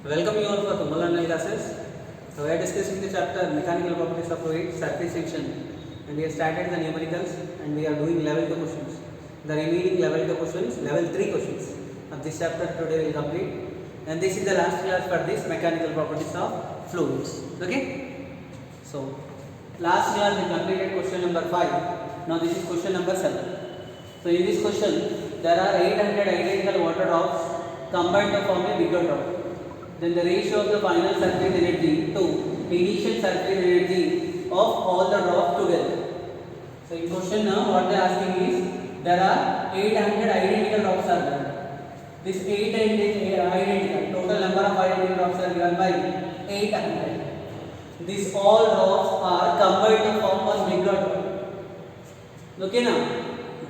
Welcome you all for thermal analysis classes. So we are discussing the chapter mechanical properties of fluid surface section, and we have started the numericals and we are doing level 2 questions. The remaining level 2 questions, level 3 questions of this chapter today will complete, and this is the last class for this mechanical properties of fluids. Okay. So last class we completed question number 5. Now this is question number 7. So in this question there are 800 identical water drops combined to form a bigger drop. Then the ratio of the final surface energy to initial surface energy of all the drops together. So in question now what they are asking is there are 800 identical drops are there. This 8 identical, total number of identical drops are given by 800. These all drops are combined to form one bigger drop. Okay now,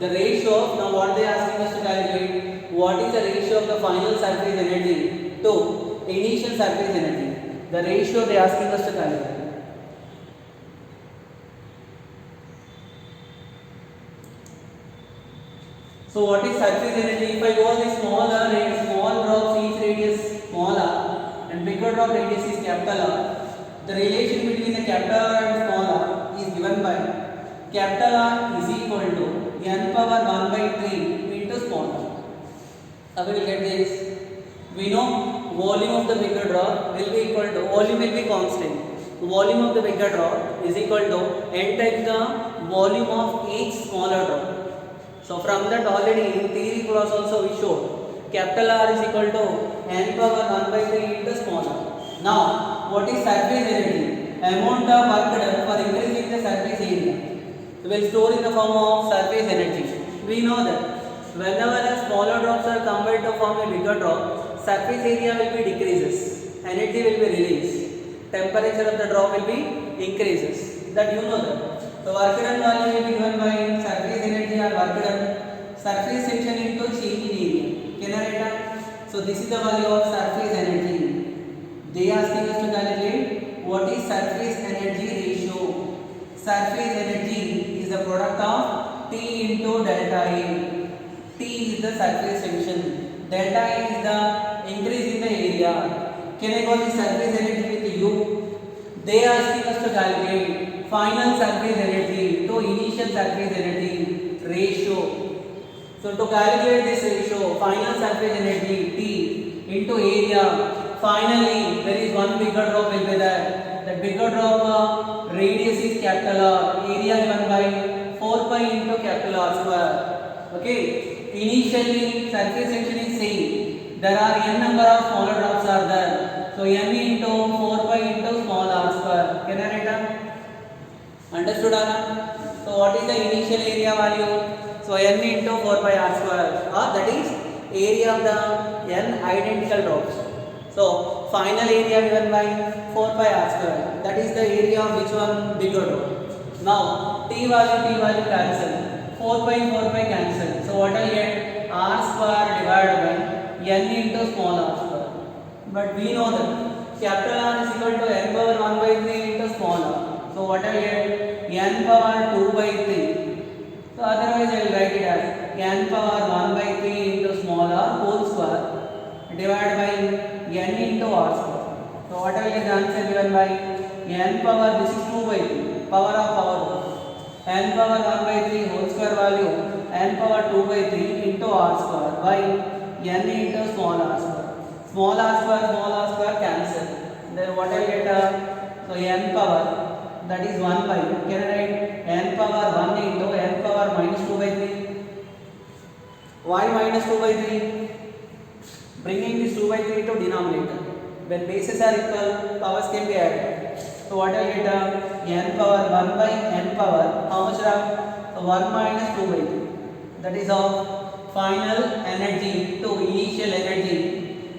the ratio of, now what they are asking us to calculate, what is the ratio of the final surface energy to initial surface energy, the ratio they are asking us to calculate. So what is surface energy? If I go this small drops each radius small r and bigger drop radius is capital R, the relation between the capital R and small r is given by capital R is equal to n power 1 by 3 into small r. How we will get this? We know volume of the bigger drop will be equal to, volume will be constant. Volume of the bigger drop is equal to n times the volume of each smaller drop. So from that already in theory class also we showed capital R is equal to n power 1 by 3 into small r. Now what is surface energy? Amount of work done for increasing the surface area. We will store in the form of surface energy. We know that whenever the smaller drops are combined to form a bigger drop, surface area will be decreases, energy will be released, temperature of the drop will be increases. That you know that. So work done value will be given by surface energy or work done surface section into change in area. Can I write down? So this is the value of surface energy. They are asking us to calculate what is surface energy ratio. Surface energy is the product of T into delta A. T is the surface tension. Delta A is the increase in the area. Can I call the surface energy with U? They are asking us to calculate final surface energy to initial surface energy ratio. So to calculate this ratio, final surface energy T into area, finally there is one bigger drop will be there. The bigger drop radius is capital R, area given by 4 pi into capital R square. Okay. Initially surface section is same. There are n number of smaller drops are there. So n into 4 pi into small r square. Can I write down? Understood Anna? So what is the initial area value? So n into 4 pi r square, or that is area of the n identical drops. So final area given by 4 pi r square. That is the area of which one bigger drop. Now t value cancel. 4 pi cancel. So what I get? R square divided by n into small r square. But we know that capital R is equal to n power 1 by 3 into small r. So what I get? N power 2 by 3. So otherwise I will write it as n power 1 by 3 into small r whole square divided by n into r square. So what I will get the answer given by n power, this is 2 by 3, power of power. N power 1 by 3 whole square value n power 2 by 3 into r square by n into small r square. Small r square cancel. Then what I get? So n power, that is 1 by, can I write n power 1 into n power minus 2 by 3. Why minus 2 by 3? Bringing this 2 by 3 to denominator. When bases are equal, powers can be added. So what I get? N power 1 by n power, how much are? So 1 minus 2 by 3. That is of final energy to initial energy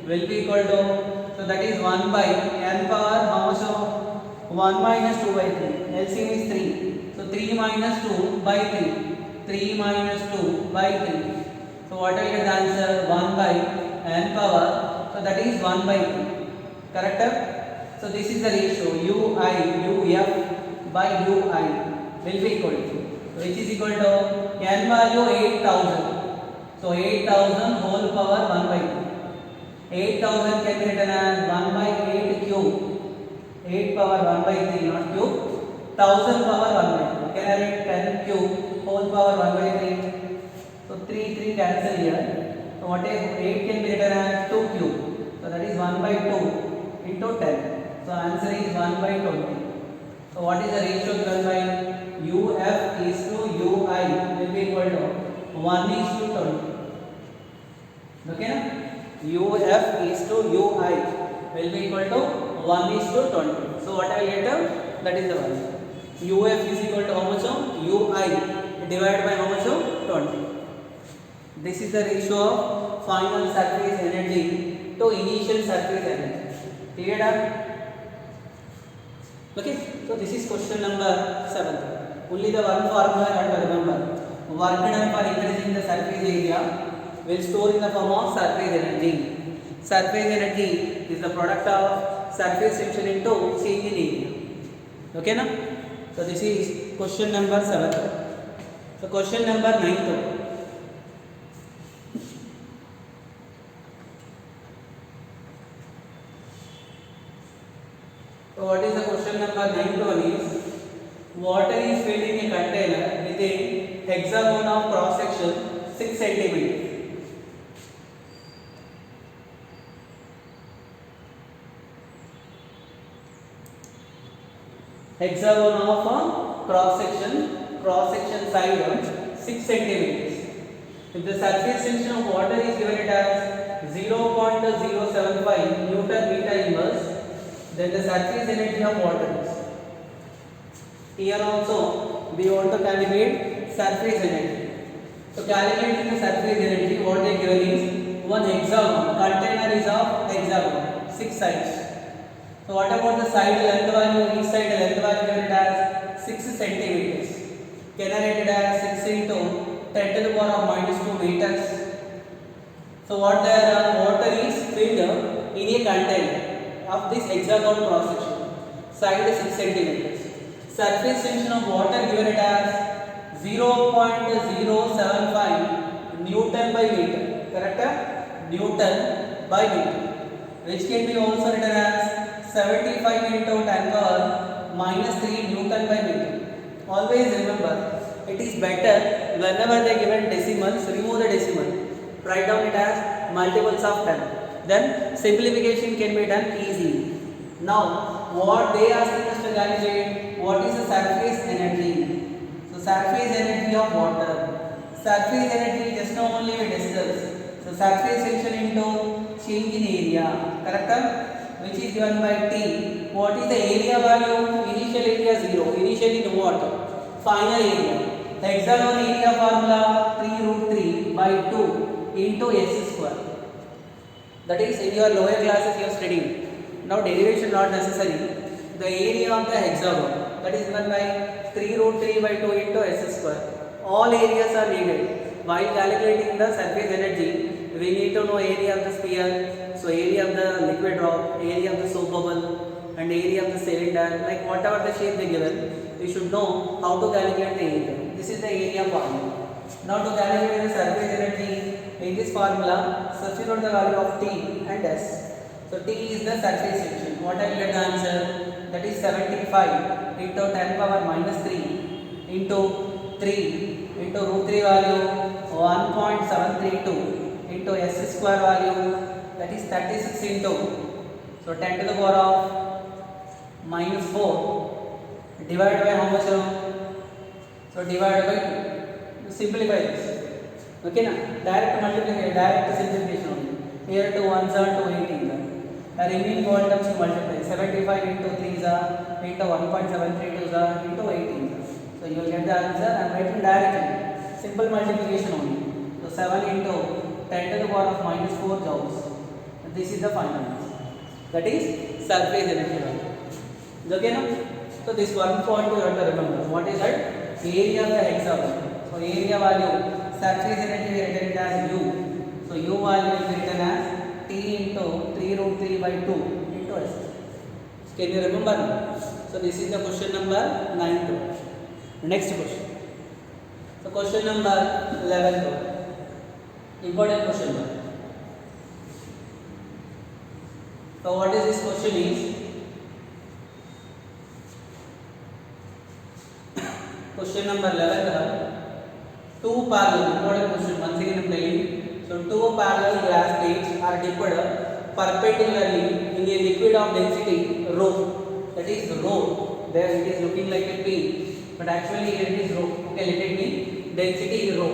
will be equal to, so that is 1 by n power, how much of? 1 minus 2 by 3. LCM is 3. So 3 minus 2 by 3. 3 minus 2 by 3. So what I get the answer? 1 by n power. So that is 1 by 3. Correct? So this is the ratio UF by UI will be equal to, which is equal to n value 8000. So 8000 whole power 1 by 2. 8000 can be written as 1 1000 power 1 by 2. Can I write 10 cube whole power 1 by 3? So 3 cancel here. So what is 8 can be written as 2 cube. So that is 1 by 2 into 10. So answer is 1 by 20. So what is the ratio given by UF is to UI will be equal to 1 is to 20. Okay na? UF is to UI will be equal to 1 is to 20. So what I will get that is the one. UF is equal to how much of UI divided by how much of 20. This is the ratio of final surface energy to initial surface energy. Clear? Okay, so this is question number 7. Only the one formula I have to remember. Work done for increasing the surface area will store in the form of surface energy. Surface energy is the product of surface tension into change in area. Okay, na? So this is question number 7. So question number 9. So what is the question number 9 is water is filled in a container with a hexagon of cross section 6 cm. Hexagon of a cross section side 6 cm. If the surface tension of water is given it as 0.075 Newton meter inverse, then the surface energy of water is. Here also we want to calculate surface energy. So calculating the surface energy, what they given is one hexagon. Container is of hexagon, 6 sides. So what about the side length value? Each side length value given it as 6 centimeters. Can I write it as 6 into 10 to the power of minus 2 meters? So what the water is filled in a container of this hexagon cross section, side 6 centimeters. Surface tension of water given it as 0.075 Newton by meter. Correct? Newton by meter, which can be also written as 75 into 10 power minus 3 Newton by meter. Always remember, it is better whenever they given decimals, remove the decimal, write down it as multiples of 10. Then simplification can be done easily. Now, what they asking us to calculate, what is the surface energy? So, surface energy of water. Surface energy just now only we discussed. So, surface tension into change in area, correct? Which is given by T. What is the area value? Initial area 0. Initially in what? Final area. The hexagon area formula 3 root 3 by 2 into s square. That is in your lower classes you have studied. Now derivation not necessary. The area of the hexagon, that is given by 3 root 3 by 2 into s square. All areas are needed. While calculating the surface energy, we need to know area of the sphere. So area of the liquid drop, area of the soap bubble, and area of the cylinder. Like whatever the shape they given, we should know how to calculate the area. This is the area formula. Now to calculate the surface energy, in this formula, substitute the value of T and S. So T is the surface tension. What I will get the answer? That is 75 into 10 power minus 3 into 3 into root 3 value 1.732 into S square value, that is 36 into, so 10 to the power of minus 4 divided by how much? So divided by 2. Simplify this. Okay na? Direct multiplication, direct simplification only. Here 2 1s are 2 18s. The remaining all terms you multiply. 75 into 3s are into 1.732s are into 18s. So you will get the answer. I am writing directly. Simple multiplication only. So 7 into 10 to the power of minus 4 joules. And this is the final answer. That is surface energy value. Okay na? So this one point you have to remember. What is that? Area of the hexagon. So area value. Surface energy we written it as U. So U value is written as T into 3 root 3 by 2 into S. Can you remember? So this is the question number 9. Next question. So question number 11. Important question. So what is this question is? question number 11. Two parallel, important question, once again I am telling you. So two parallel glass plates are dipped perpendicularly in a liquid of density rho. That is rho. There it is looking like a P, but actually here it is rho. Okay, let it be density rho.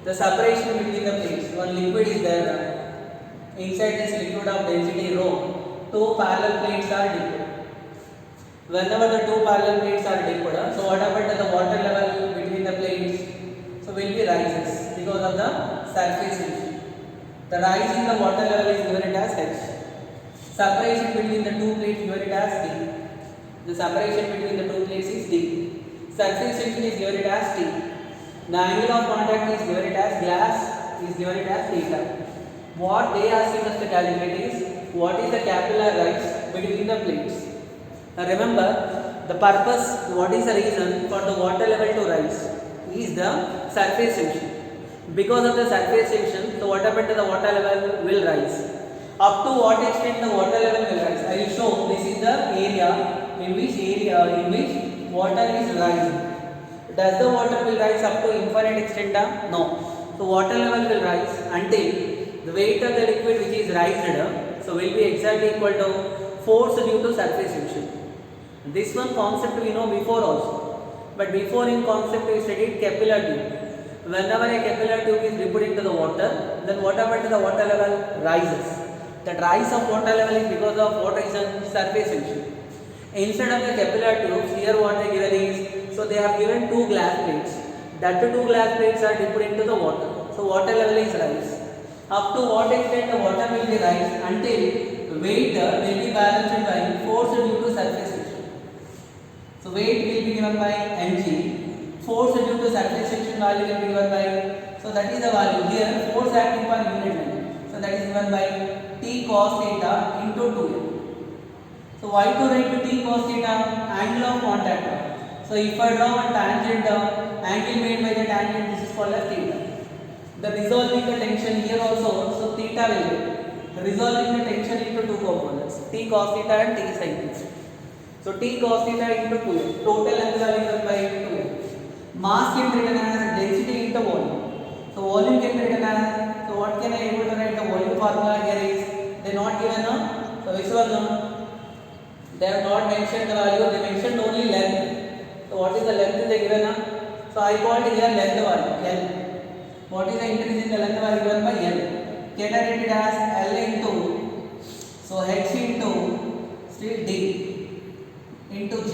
The separation between the plates, one liquid is there. Inside this liquid of density rho, two parallel plates are dipped. Whenever the two parallel plates are dipped, so what happened to the water level between the plates? So will be rises because of the surface tension. The rise in the water level is given as H. Separation between the two plates given as D. The separation between the two plates is D. Surface tension is given as T. The angle of contact is given as glass is given as theta. What they are asking us to calculate is what is the capillary rise between the plates. Now remember the purpose, what is the reason for the water level to rise is the surface tension. Because of the surface tension, so what happened to the water level will rise. Up to what extent the water level will rise? I will show. This is the area in which water is rising. Does the water will rise up to infinite extent? No. So water level will rise until the weight of the liquid which is raised, so will be exactly equal to force due to surface tension. This one concept we know before also, but before in concept we studied capillary tube. Whenever a capillary tube is dipped into the water, then what happens to the water level? Rises. That rise of water level is because of what reason? Surface tension. Instead of the capillary tubes, here what they given is, so they have given two glass plates. That two glass plates are dipped into the water. So water level is rise. Up to what extent the water will be rise until weight will be balanced by force due to surface tension. So weight will be given by mg, force due to surface tension value will be given by, so that is the value here, force acting per unit length. So that is given by T cos theta into 2m. So why to write T cos theta? Angle of contact. So if I draw a tangent, angle made by the tangent, this is called as theta. The resolving the tension here also, so theta will be resolving the tension into two components, T cos theta and T sin theta. So T cos theta into 2m, total length value given by 2m. Mass can be written as density into volume. So volume can be written as, so what can I able to write the volume formula here is, they not given a, so which one no? They have not mentioned the value, they mentioned only length. So what is the length they given a? So I called here length value, L. What is the increase in the length value given by L? Can I write it as L into, so H into still D into G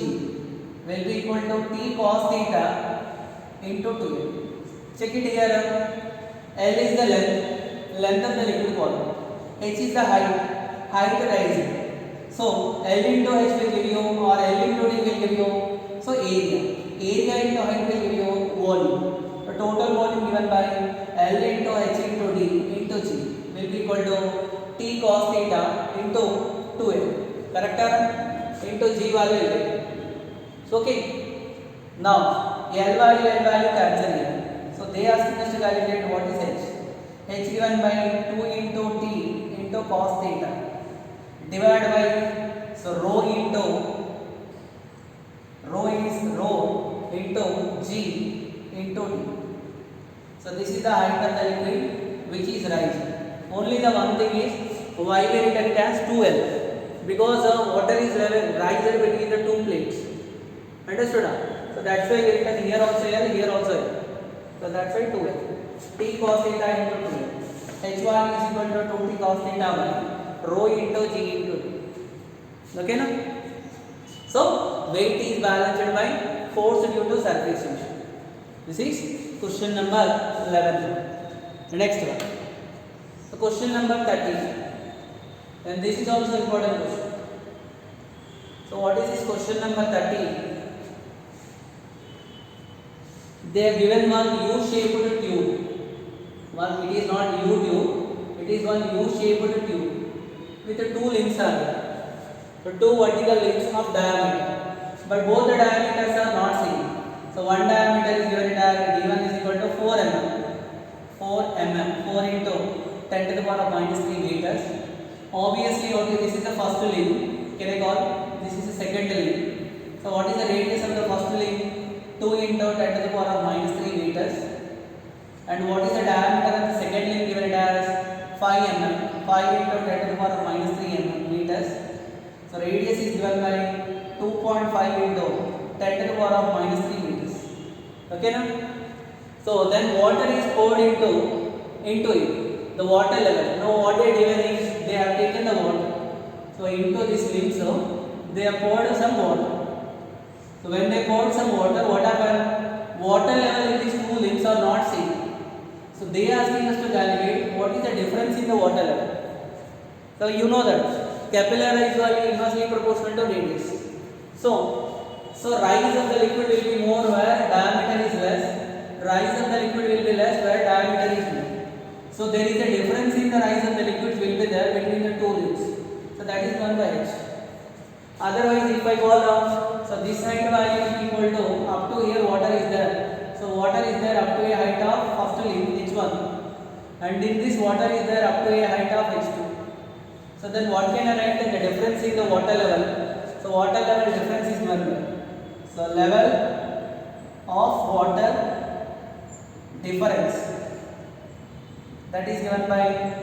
will be equal to T cos theta into 2m. Check it here. L is the length of the liquid column. H is the height rising. So L into H will give you, or L into D will give you, so area into height will give you volume. The total volume given by L into H into D into G will be equal to T cos theta into 2m. Correct? Into G value. So okay. Now L value cancel here. So they asking us to calculate what is H. H given by 2 into T into cos theta divided by, so rho into G into T. So this is the height of the liquid which is rising. Only the one thing is why we written it as 2L, because water is rising between the two plates. Understood? So that's why we written here also L, here also L. So that's why 2L. T cos theta into 2L. H1 is equal to 2T cos theta by rho into G into T. Okay na? So weight is balanced by force due to surface tension. This is question number 11. The next one. So question number 13. And this is also important question. So what is this question number 13? They have given one U-shaped tube. One, it is not U tube, it is one U-shaped tube with two links are there. So two vertical links of diameter, but both the diameters are not same. So one diameter is given as D1 is equal to 4 mm, 4 into 10 to the power of minus 3 meters. Obviously, okay, this is the first link. Can I call? This is the second link. So what is the radius of the first link? 2 into 10 to the power of minus 3 meters. And what is the diameter of the second limb given it as 5 mm, 5 into 10 to the power of minus 3 meters. So radius is given by 2.5 into 10 to the power of minus 3 meters. Okay now? So then water is poured into it. The water level. Now what they have given is they have taken the water. So into this limb, so they have poured some water. So when they poured some water, what happened? Water level in these two limbs are not same. So they are asking us to calculate what is the difference in the water level. So you know that capillary is inversely proportional to radius. So rise of the liquid will be more where diameter is less. Rise of the liquid will be less where diameter is more. So there is a difference in the rise of the liquids will be there between the two limbs. So that is 1 by h. Otherwise, if I go down, so this height value is equal to up to here water is there. So water is there up to a height of first limb h1, and in this water is there up to a height of h2. So then what can I write? That the difference in the water level. So water level difference is 1 by. So level of water difference, that is given by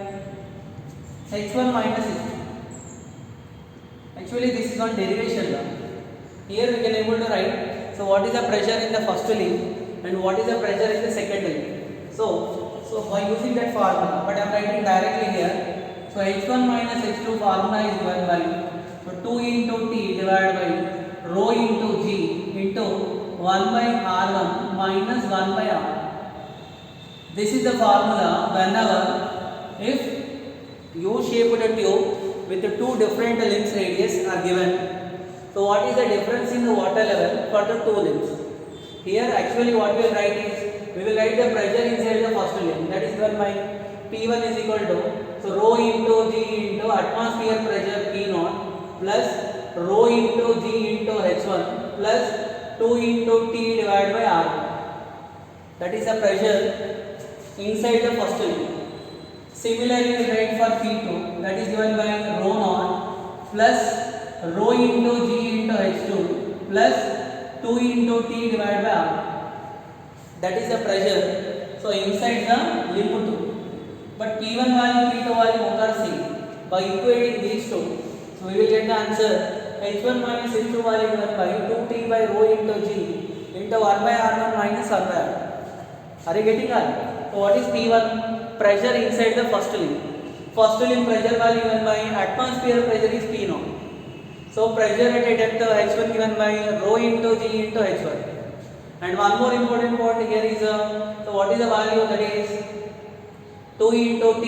h1 minus h2. Actually this is one derivation now. Here we can able to write, so what is the pressure in the first limb and what is the pressure in the second limb. So by using that formula, but I am writing directly here. So h1 minus h2 formula is given by, so 2 into t divided by rho into g into 1 by r1 minus 1 by r. This is the formula whenever if U-shaped tube with the two different limbs radius are given. So what is the difference in the water level for the two limbs? Here actually what we will write is, we will write the pressure inside the first limb, that is given by P1 is equal to, so rho into G into atmosphere pressure P0 plus rho into G into H1 plus 2 into T divided by R. That is the pressure inside the first limb. Similarly, we write for P2, that is given by rho naught plus rho into G into H2 plus 2 into T divided by R. That is the pressure. So inside the limb 2. But P1 value, P2 value both are same. By equating these two, so we will get the answer H1 minus H2 value given by 2T by rho into G into 1 by R1 minus 1 by R. Are you getting that? So what is P1? Pressure inside the first limb. First limb pressure value given by atmosphere pressure is P0. So pressure at a depth H1 given by rho into G into H1. And one more important point here is, so what is the value? That is 2 into T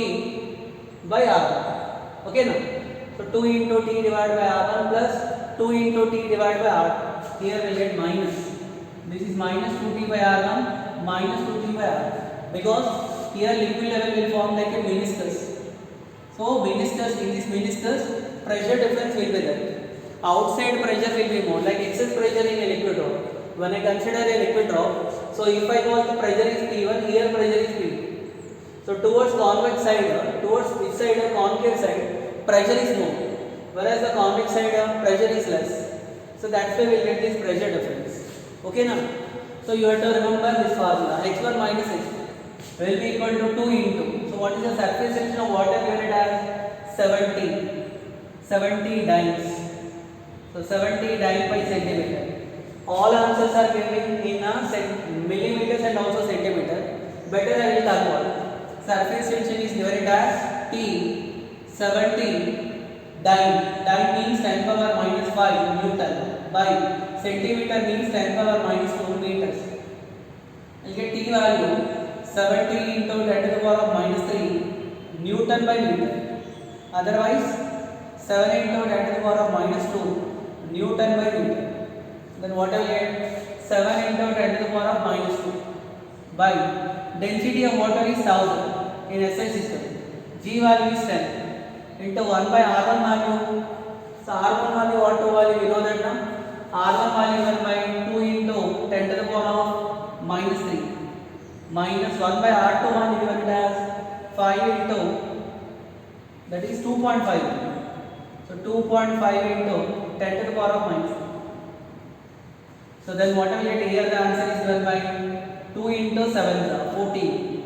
by R1. Okay now? So 2 into T divided by R1 plus 2 into T divided by R. Here we get minus. This is minus 2T by R1 minus 2T by R. Because here liquid level will form like a meniscus. So meniscus, in this meniscus pressure difference will be there. Outside pressure will be more, like excess pressure in a liquid drop. When I consider a liquid drop, so if I go the pressure is P1, here pressure is P2. So towards convex side, towards which side, concave side, pressure is more, whereas the convex side pressure is less. So that's why we will get this pressure difference. Okay now? So you have to remember this formula, h1 minus h2 will be equal to 2 into, so what is the surface tension of water given as 70 dynes. So 70 dyne per centimeter. All answers are given in millimeters and also centimeter. Better I will convert. Surface tension is given as T 70 dyne. Dyne means 10 power minus 5 Newton by centimeter means 10 power minus 4 meters. You get T value 70 into 10 to the power of minus 3 Newton by meter. Otherwise 7 into 10 to the power of minus 2 Newton by meter. Then what I will get? 7 into 10 to the power of minus 2 by density of water is 1000 in SI system. G value is 10 into 1 by R1 value. So R1 value, what 2 value, we know that now. R1 value 1 by 2 into 10 to the power of minus 3 minus 1 by R2 value given as 5 into, that is 2.5. So 2.5 into 10 to the power of minus 3. So then what will get here? The answer is given by 2 into 7 14.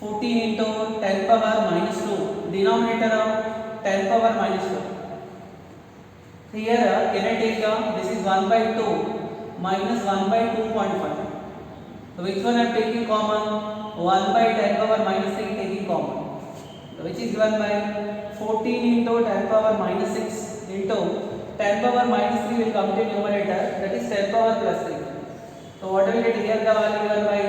14 into 10 power minus 2. Denominator of 10 power minus 2. Here can I take this is 1 by 2 minus 1 by 2.5. So which one I am taking common? 1 by 10 power minus 3 taking common. So which is given by 14 into 10 power minus 6 into 10 power minus 3 will come to numerator, that is 10 power plus 3. So what will get here? The value given by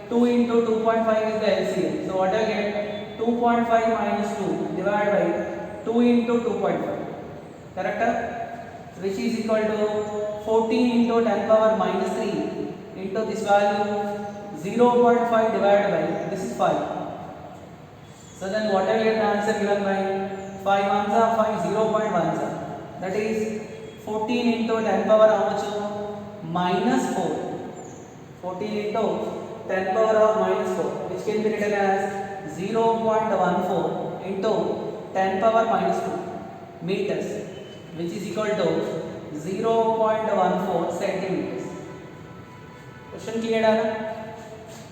2 into 2.5 is the LCM. So what will get? 2.5 minus 2 divided by 2 into 2.5. Correct? Which is equal to 14 into 10 power minus 3 into this value 0.5 divided by this is 5. So then what will get the answer given by 5 ones are 5 0.1s are. That is 14 into 10 power how much? Minus 4. 14 into 10 power of minus 4, which can be written as 0.14 into 10 power minus 2 meters, which is equal to 0.14 centimeters. Question clear?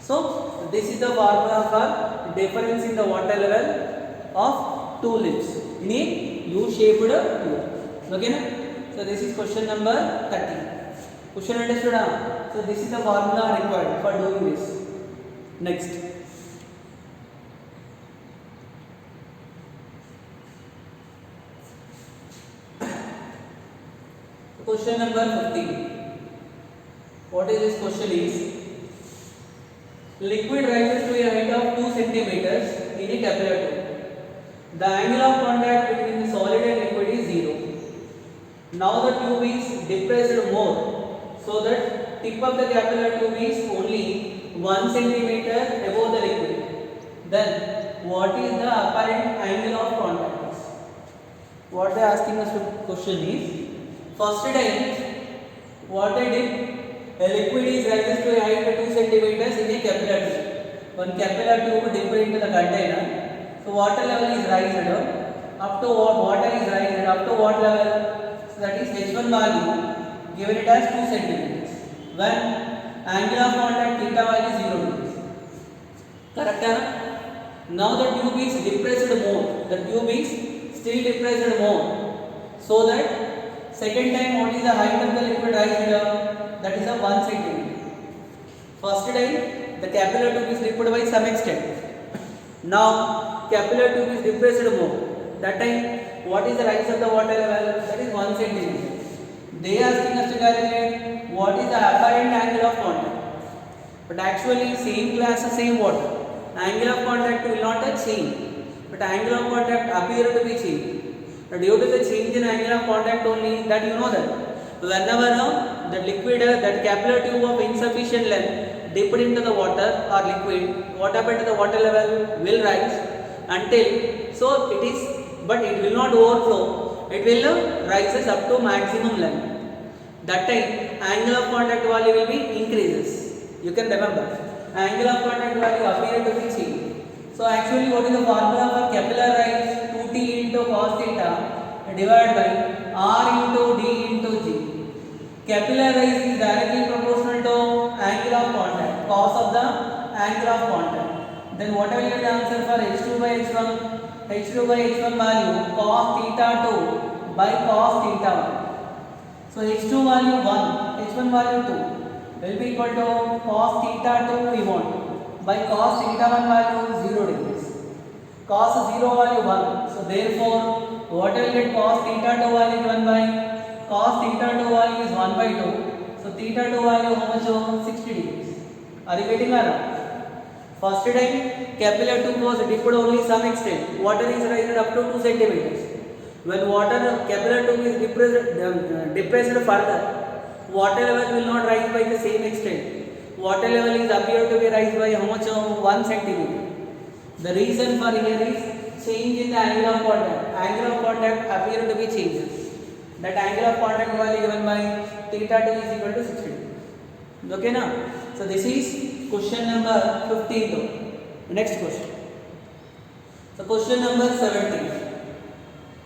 So this is the formula for difference in the water level of two lips in a U-shaped tube. Okay? So this is question number 30. Question understood? So this is the formula required for doing this. Next. Question number 15. What is this question is? Liquid rises to a height of 2 centimeters in a capillary tube. The angle of contact between the solid and liquid is 0. Now the tube is depressed more, so that tip of the capillary tube is only 1 centimeter above the liquid. Then what is the apparent angle of contact? What they are asking us to question is, first time what I did, a liquid is rises to a height of 2 centimeters in a capillary tube. One capillary tube dipped into the container. So water level is raised up to what? Water is raised up to what level? So that is H1 value given it as 2 centimeters. When angle of contact theta value is 0 degrees. Correct? Now the tube is depressed more. The tube is still depressed more. So that second time what is the height of the liquid raised? That is a 1 centimeter. First time the capillary tube is dipped by some extent. Now capillary tube is depressed more. That time what is the rise of the water level? That is 1 centimeter. They are asking us to calculate what is the apparent angle of contact. But actually same glass, same water. Angle of contact will not change, but angle of contact appear to be changed. Due to the change in angle of contact only, that you know that whenever the liquid, that capillary tube of insufficient length dipped into the water or liquid, what happened to the water level will rise until, so it is, but it will not overflow, it will rises up to maximum length. That time angle of contact value will be increases. You can remember, angle of contact value appear to be changed. So actually what is the formula for capillary rise? 2t into cos theta divided by r into d into g. Capillary rise is directly proportional to angle of contact, cos of the angle of contact. Then what will be the answer for h2 by h1? h2 by h1 value cos theta 2 by cos theta 1. So h2 value 1, h1 value 2 will be equal to cos theta 2 we want by cos theta 1 value 0 degrees. Cos 0 value 1. So therefore what will get cos theta 2 value given by cos theta 2 value is 1 by 2. So theta 2 value how much? 60 degrees. Are you getting that? First time capillary tube was dipped only some extent. Water is raised up to 2 centimeters. When water capillary tube is depressed further, water level will not rise by the same extent. Water level is appear to be rise by how much? 1 centimeter. The reason for here is change in the angle of contact. Angle of contact appear to be changed. That angle of contact value given by theta 2 is equal to 60. Okay now? So this is question number 15 though. Next question. So question number 17.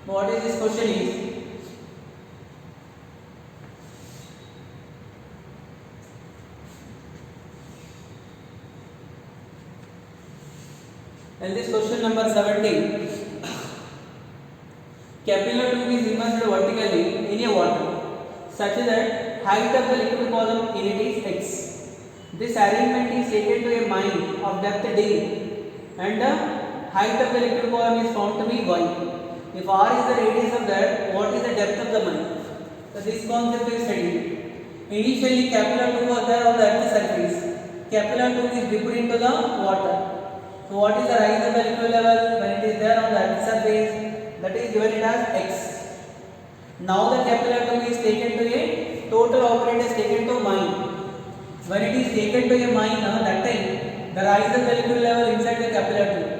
What is this question is? And this question number 17. Capillary tube is immersed vertically in a water such that height of the liquid column in it is x. This arrangement is taken to a mine of depth d and the height of the liquid column is found to be y. If r is the radius of that, what is the depth of the mine? So this concept is studied. Initially capillary tube was there on the earth's surface. Capillary tube is dipped into the water. So what is the rise of the liquid level when it is there on the earth's surface? That is given it as x. Now the capillary tube is taken to a total operator is taken to mine. When it is taken to a mine, that time the rise of the liquid level inside the capillary tube.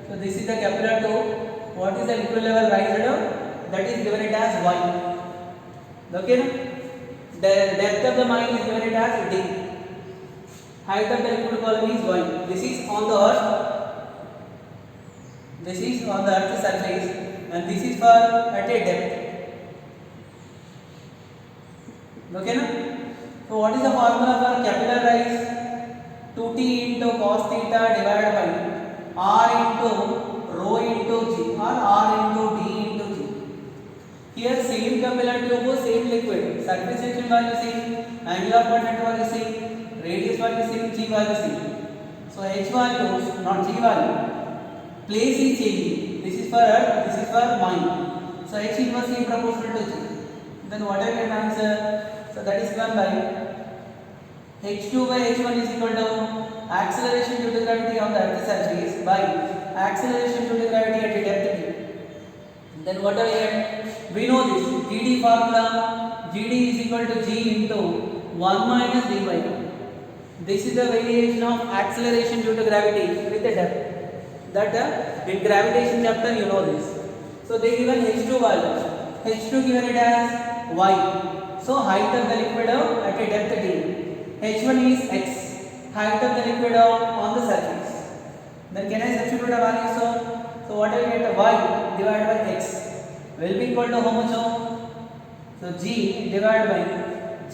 So this is the capillary tube. What is the liquid level rise? That is given it as y. Okay, the depth of the mine is given it as d. Height of the liquid column is y. This is on the earth. This is on the earth's surface, and this is for at a depth. Okay, na? So what is the formula for capillary rise? 2t into cos theta divided by r into rho into g or r into d into g. Here same capillary tube, same liquid, surface tension value same, angular percent value same, radius value same, g value same. So h value, not g value. Place is changing. This is for earth, this is for mine. So h inversely proportional to g. Then what I can answer? So that is given by h2 by h1 is equal to acceleration due to gravity on the earth's surface by acceleration due to gravity at a depth d. Then what are we? We know this GD formula. GD is equal to g into 1 minus d by. This is the variation of acceleration due to gravity with the depth. That in gravitation chapter you know this. So they given h2 value. h2 given it as y. So height of the liquid at a depth d. h1 is x. Height of the liquid on the surface. Then can I substitute a value? So what I will get? Y divided by x will be equal to how much? So g divided by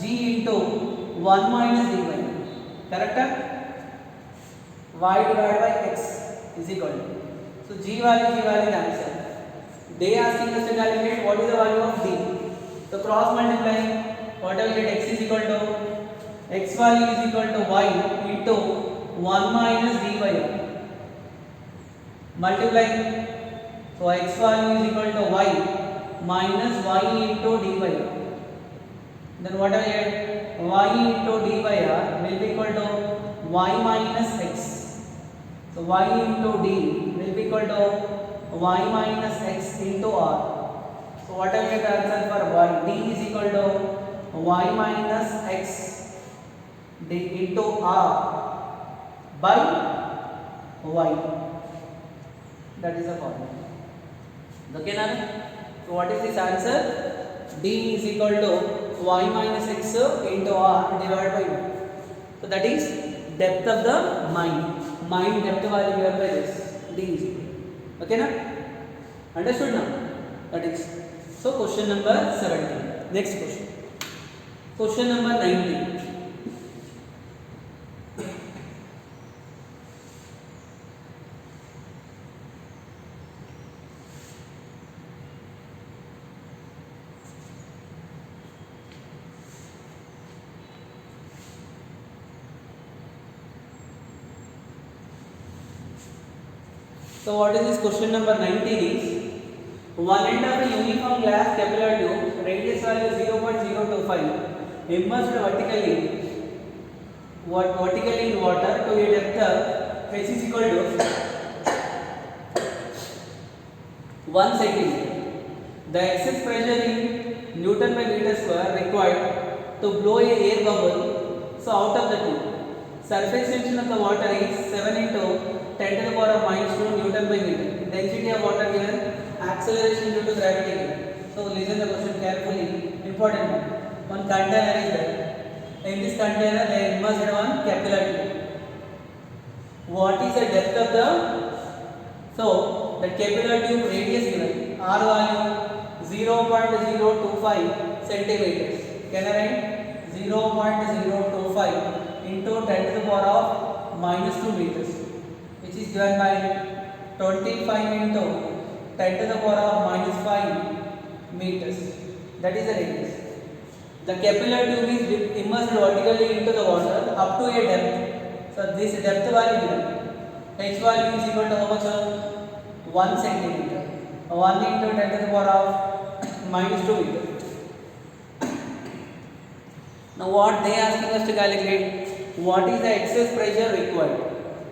g into 1 minus d by. Correct? Y divided by x is equal to. So g value answer. They asking us to calculate what is the value of d. So cross multiplying, what I will get? X is equal to x value is equal to y into 1 minus d by y. Multiplying, so x value is equal to y minus y into d by y. Then what I get? Y into d by r will be equal to y minus x. So y into d will be equal to y minus x into r. So what I get answer for y? D is equal to y minus x d into r by y. That is the formula. Okay, now, so what is this answer? D is equal to y minus x into r divided by y. So that is depth of the mine. Mine depth value given by this. D is equal. Okay, now? Understood now? That is. So question number 17. Next question. Question number 19. So what is this question number 19 is, one end of a uniform glass capillary tube, radius value 0.025, immersed vertically in water to a depth of h is equal to 1 centimeter. The excess pressure in Newton by meter square required to blow a air bubble so out of the tube. Surface tension of the water is 7 into 10 to the power of minus 2 Newton by meter. Density of water given, acceleration due to gravity given. So listen the question carefully. Important one. One container is there. In this container they immersed one capillary tube. What is the depth of the? So the capillary tube radius given. R value 0.025 centimeters. Can I write 0.025 into 10 to the power of minus 2 meters, which is given by 25 into 10 to the power of minus 5 meters. That is the radius. The capillary tube is immersed vertically into the water up to a depth. So this depth value given. H value is equal to how much? 1 centimeter. 1 into 10 to the power of minus 2 meter. Now what they asking us to calculate? What is the excess pressure required?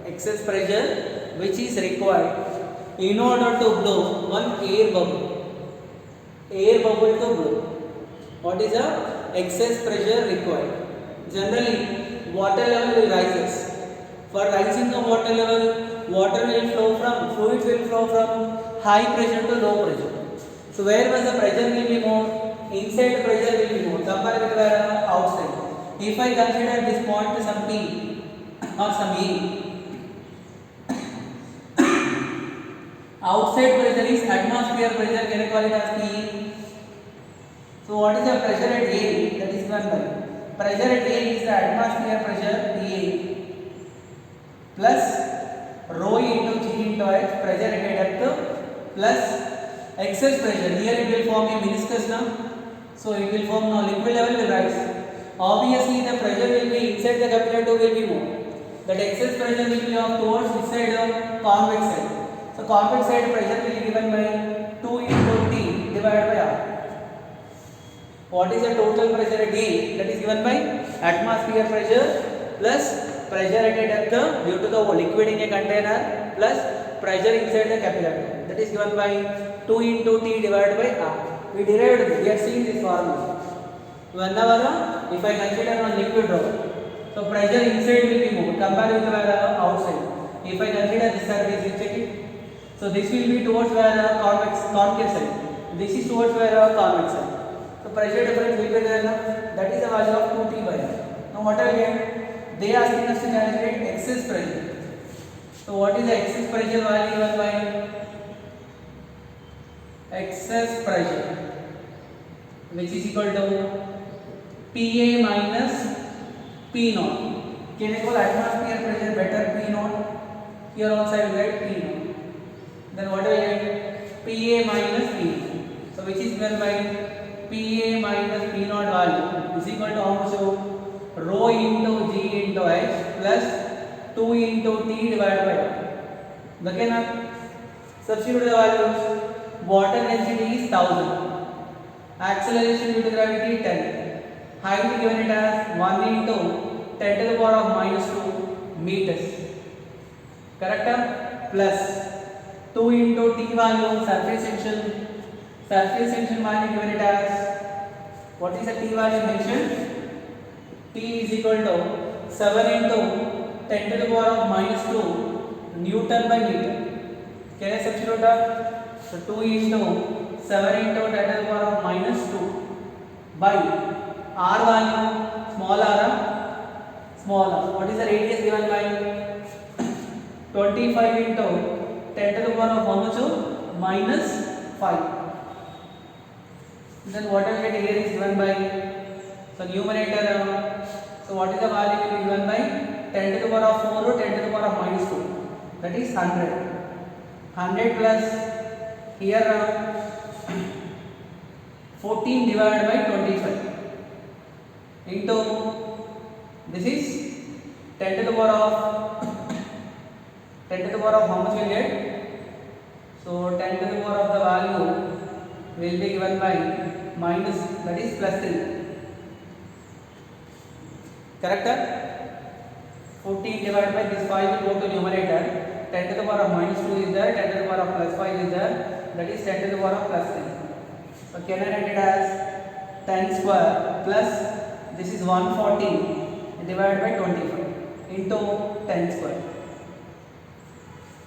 Excess pressure which is required in order to blow one air bubble. Air bubble to blow. What is the excess pressure required? Generally, water level will rises. For rising the water level, water will flow from, fluids will flow from high pressure to low pressure. So where was the pressure will be more? Inside pressure will be more compared with where outside. If I consider this point to some P or some E, outside pressure is atmosphere pressure, can I call it as P? So what is the pressure at A? That is given by pressure at A is the atmosphere pressure PA plus rho into G into H, pressure at a depth plus excess pressure. Here it will form a meniscus now. So it will form now liquid level will rise. Obviously the pressure will be inside the capillary tube will be more. That excess pressure will be of towards this side of convex side. So convex side pressure will be given by 2 into T divided by R. What is the total pressure at A? That is given by atmosphere pressure plus pressure at a depth due to the liquid in a container plus pressure inside the capillary tube. That is given by 2 into T divided by R. We derived this. We are seeing this formula. Whenever if I consider on liquid drop, so pressure inside will be more compared with where outside. If I consider this surface, you check it. So this will be towards where concave side. This is towards where convex side. So pressure difference will be there now. That is the value of 2T by R. Now what again? They are asking us to calculate excess pressure. So what is the excess pressure value given by? Excess pressure which is equal to PA minus P naught. Can I call atmosphere pressure better P naught? Here also I will get P naught. Then what do I get? PA minus P naught. So which is given by PA minus P naught value is equal to how much? Rho into G into H plus 2 into T divided by R. Okay now? Substitute the values. Water density is 1000. Acceleration due to gravity 10. Height given it as 1 into 10 to the power of minus 2 meters. Correct? Plus 2 into T value, surface tension. Surface tension value given it as, what is the T value mentioned? T is equal to 7 into 10 to the power of minus 2 Newton by meter. Can I substitute that? So 2 into 7 into 10 to the power of minus 2 by R value, small r, small r. What is the radius given by? 25 into 10 to the power of how much? Minus 5. Then what I get here is given by, so numerator, so what is the value will be given by 10 to the power of 4 to 10 to the power of minus 2. That is 100. 100 plus here 14 divided by 25 into, this is 10 to the power of 10 to the power of how much we get? So 10 to the power of the value will be given by minus, that is plus 3. Correct? 14 divided by this 5 will go to numerator. 10 to the power of minus 2 is there, 10 to the power of plus 5 is there, that is 10 to the power of plus 3. So can I write it as 10 square plus, this is 140 divided by 25 into 10 square.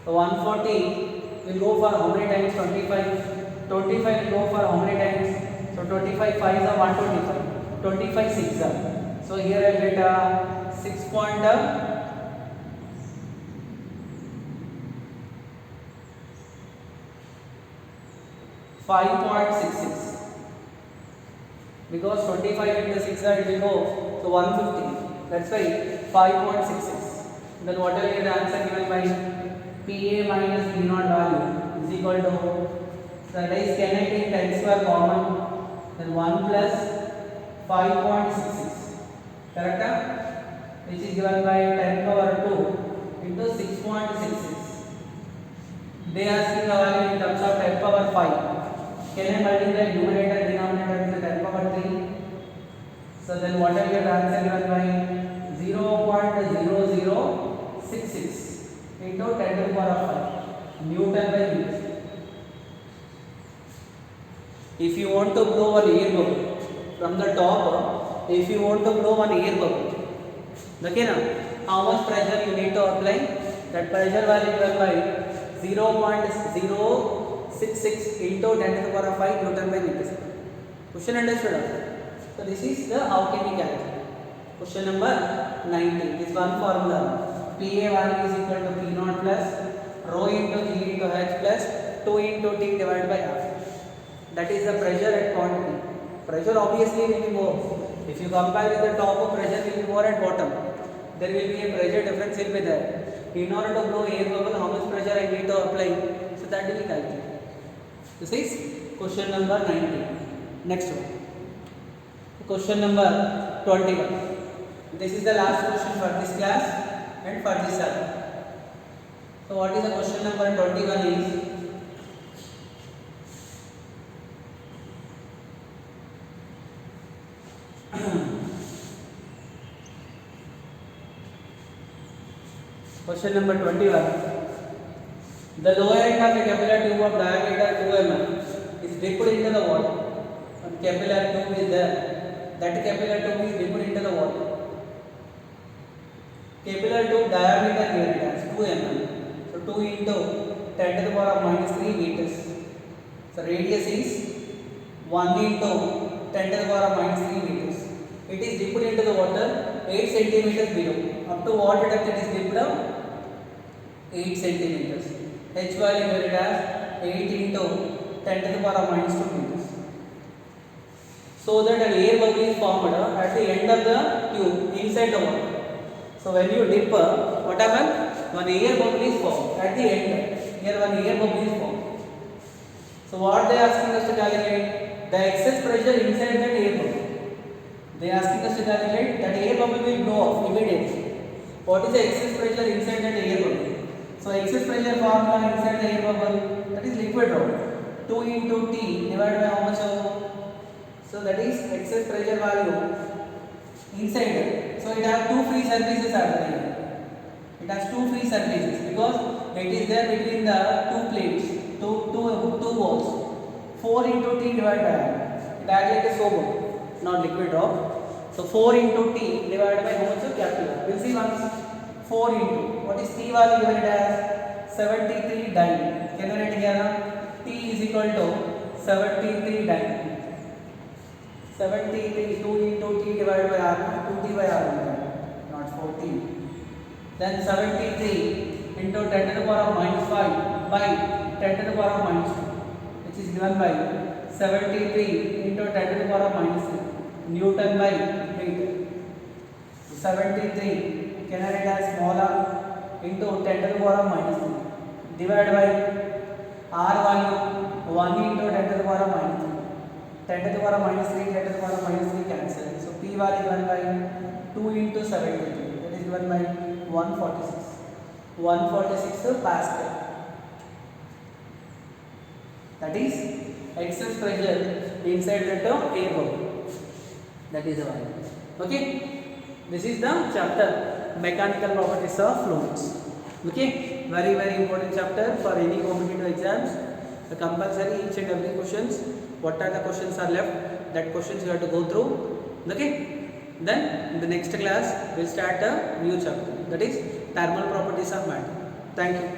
So 140 will go for how many times? 25. 25 will go for how many times? So 25 5s are 125. 25 6s are. So here I will get a 6. 5.66 because 25 into 6 it will go, so 150, that's why 5.66. Then what will be the answer given by PA minus P naught value is equal to, so that is, can I take 10 square common, then 1 plus 5.66, correct? Which is given by 10 power 2 into 6.66. They are asking the value in terms of 10 power 5. Can I multiply numerator and denominator with 10 power 3? So then what will get answer given by 0.0066 into 10 to the power 5 Newton by meter. If you want to blow an air bubble from the top, if you want to blow an air bubble, okay na, how much pressure you need to apply? That pressure value given by 0.066 into 10 to the power 5 Newton by meter square. Question understood? So this is the how can we calculate. Question number 19. This one formula. PA value is equal to P naught plus rho into G into H plus 2 into T divided by F. That is the pressure at point P. Pressure obviously will be more. If you compare with the top, pressure will be more at bottom. There will be a pressure difference will be there. In order to blow air bubble, how much pressure I need to apply? So that will be calculated. This is question number 19. Next one. Question number 21. This is the last question for this class and for this subject. So what is the question number 21 is, question number 21. The lower end of a capillary tube of diameter 2 mm is dipped into the water. One capillary tube is there. That capillary tube is dipped into the water. Capillary tube diameter here it has 2 mm. So 2 into 10 to the power minus 3 meters. So radius is 1 into 10 to the power minus 3 meters. It is dipped into the water 8 centimeters below. Up to what depth it is dipped down? 8 centimeters. H value here it has 8 into 10 to the power minus 2 meters. So that an air bubble is formed at the end of the tube inside the water. So when you dip, what happens? One air bubble is formed at the end. Here one air bubble is formed. So what they are asking us to calculate? The excess pressure inside that air bubble. They are asking us to calculate that air bubble will blow off immediately. What is the excess pressure inside that air bubble? So excess pressure formula inside the air bubble, that is liquid drop. 2 into T divided by how much? So that is excess pressure value inside it. So it has two free surfaces are there. It has two free surfaces because it is there between the two plates, two walls. 4 into T divided by, it acts like a soap, not liquid drop. So 4 into T divided by how much? Capillary. We'll see once. 4 into, what is T value given it as? 73 dyne. Can you write here? T is equal to 73 dyne. 73, 2 into T divided by R, 2T by R, not 14. Then 73 into 10 to the power of minus 5 by 10 to the power of minus 2, which is given by 73 into 10 to the power of minus 3 Newton by meter. 73 can I write as small r into 10 to the power of minus 3 divided by R value 1 into 10 to the power of minus 3. 10 to the power of minus 3, 10 to the power of minus 3 cancel. So P value given by 2 into 73, that is given by 146. 146 Pascal. That is excess pressure inside the air bubble. That is the value. Okay. This is the chapter mechanical properties of fluids. Okay. Very important chapter for any competitive exams. The compulsory each and every questions. What are the questions are left? That questions you have to go through. Okay. Then in the next class we'll start a new chapter. That is thermal properties of matter. Thank you.